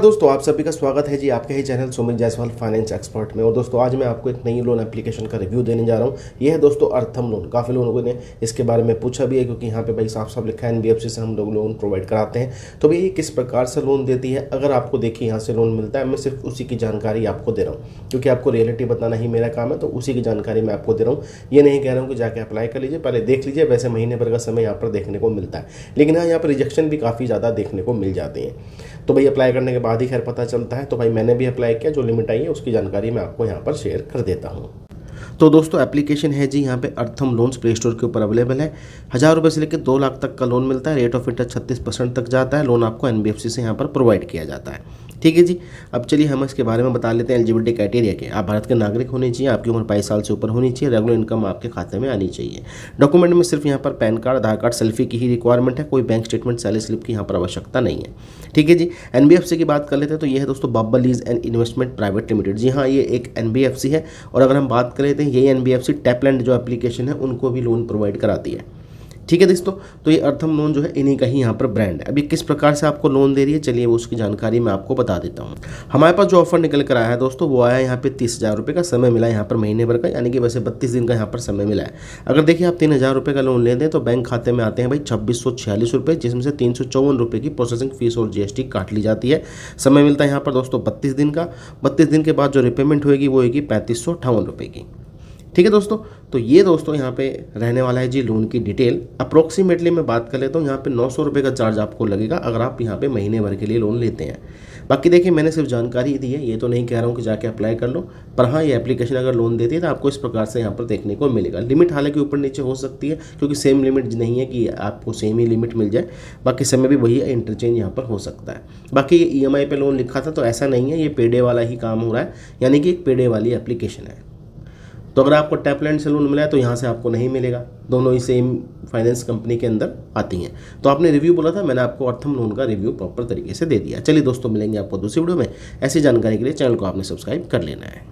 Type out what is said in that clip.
दोस्तों, आप सभी का स्वागत है जी आपके ही channel Sumit Jaiswal finance expert में। और दोस्तों, आज मैं आपको एक नई लोन एप्लीकेशन का रिव्यू देने जा रहा हूँ। ये है दोस्तों अर्थम लोन। काफ़ी लोगों ने इसके बारे में पूछा भी है, क्योंकि यहाँ पे भाई साफ साफ लिखा है एनबीएफसी से हम लोग लोन प्रोवाइड कराते हैं। तो भाई ये किस प्रकार से लोन देती है, अगर आपको देखिए यहाँ से लोन मिलता है, मैं सिर्फ उसी की जानकारी आपको दे रहा हूँ, क्योंकि आपको रियलिटी बताना ही मेरा काम है। तो उसी की जानकारी मैं आपको दे रहा हूँ। ये नहीं कह रहा हूँ कि जाके अप्लाई कर लीजिए, पहले देख लीजिए। वैसे महीने भर का समय यहाँ पर देखने को मिलता है, लेकिन हाँ, यहाँ पर रिजेक्शन भी काफ़ी ज़्यादा देखने को मिल जाते हैं। तो भाई अप्लाई करने के बाद ही खैर पता चलता है। तो भाई मैंने भी अप्लाई किया, जो लिमिट आई है उसकी जानकारी मैं आपको यहाँ पर शेयर कर देता हूँ। तो दोस्तों, एप्लीकेशन है जी यहाँ पे अर्थम लोन्स, प्ले स्टोर के ऊपर अवेलेबल है। 1000 रुपये से लेकर 2 लाख तक का लोन मिलता है। रेट ऑफ इंटरेस्ट 36% तक जाता है। लोन आपको एनबीएफसी से यहाँ पर प्रोवाइड किया जाता है। ठीक है जी। अब चलिए हम इसके बारे में बता लेते हैं। एलिजिबिलिटी क्राइटेरिया के, आप भारत के नागरिक होने चाहिए, आपकी उम्र 22 साल से ऊपर होनी चाहिए, रेगुलर इनकम आपके खाते में आनी चाहिए। डॉक्यूमेंट में सिर्फ यहाँ पर पैन कार्ड, आधार कार्ड, सेल्फी की ही रिक्वायरमेंट है। कोई बैंक स्टेटमेंट, सैलरी स्लिप की यहाँ पर आवश्यकता नहीं है। ठीक है जी। एनबीएफसी की बात कर लेते हैं, तो ये है दोस्तों Babbar lease and investment private limited. जी हाँ, ये एक एनबीएफसी है। और अगर हम बात कर लेते हैं, यही एनबीएफसी टैपलैंड जो एप्लीकेशन है उनको भी लोन प्रोवाइड कराती है। ठीक है दोस्तों, तो ये अर्थम लोन जो है इन्हीं का ही यहाँ पर ब्रांड है। अभी किस प्रकार से आपको लोन दे रही है, चलिए वो उसकी जानकारी मैं आपको बता देता हूँ। हमारे पास जो ऑफर निकल कर आया है दोस्तों, वो आया यहाँ पे 30,000 रुपये का समय मिला है यहाँ पर महीने भर का, यानी कि वैसे 32 दिन का यहाँ पर समय मिला है। अगर देखिए आप 3,000 रुपये का लोन ले दें तो बैंक खाते में आते हैं भाई 2646 रुपये, जिसमें से 354 रुपये की प्रोसेसिंग फीस और जीएसटी काट ली जाती है। समय मिलता है यहाँ पर दोस्तों 32 दिन का। 32 दिन के बाद जो रिपेमेंट होगी वो होगी 3558 रुपये की। ठीक है दोस्तों, तो ये दोस्तों यहाँ पे रहने वाला है जी लोन की डिटेल। अप्रोक्सीमेटली मैं बात कर लेता हूँ, यहाँ पे 900 रुपये का चार्ज आपको लगेगा अगर आप यहाँ पे महीने भर के लिए लोन लेते हैं। बाकी देखिए मैंने सिर्फ जानकारी दी है, ये तो नहीं कह रहा हूँ कि जाके अप्लाई कर लो। पर हाँ, ये एप्लीकेशन अगर लोन देती है तो आपको इस प्रकार से यहाँ पर देखने को मिलेगा। लिमिट हालांकि ऊपर नीचे हो सकती है, क्योंकि सेम लिमिट नहीं है कि आपको सेम ही लिमिट मिल जाए। बाकी समय भी वही है, इंटरचेंज यहाँ पर हो सकता है। बाकी ये ईएमआई पे लोन लिखा था, तो ऐसा नहीं है, ये पेडे वाला ही काम हो रहा है, यानी कि एक पेडे वाली एप्लीकेशन है। तो अगर आपको टैपलैंड से लोन मिला है तो यहाँ से आपको नहीं मिलेगा, दोनों ही सेम फाइनेंस कंपनी के अंदर आती हैं। तो आपने रिव्यू बोला था, मैंने आपको अर्थम लोन का रिव्यू प्रॉपर तरीके से दे दिया। चलिए दोस्तों, मिलेंगे आपको दूसरी वीडियो में। ऐसी जानकारी के लिए चैनल को आपने सब्सक्राइब कर लेना है।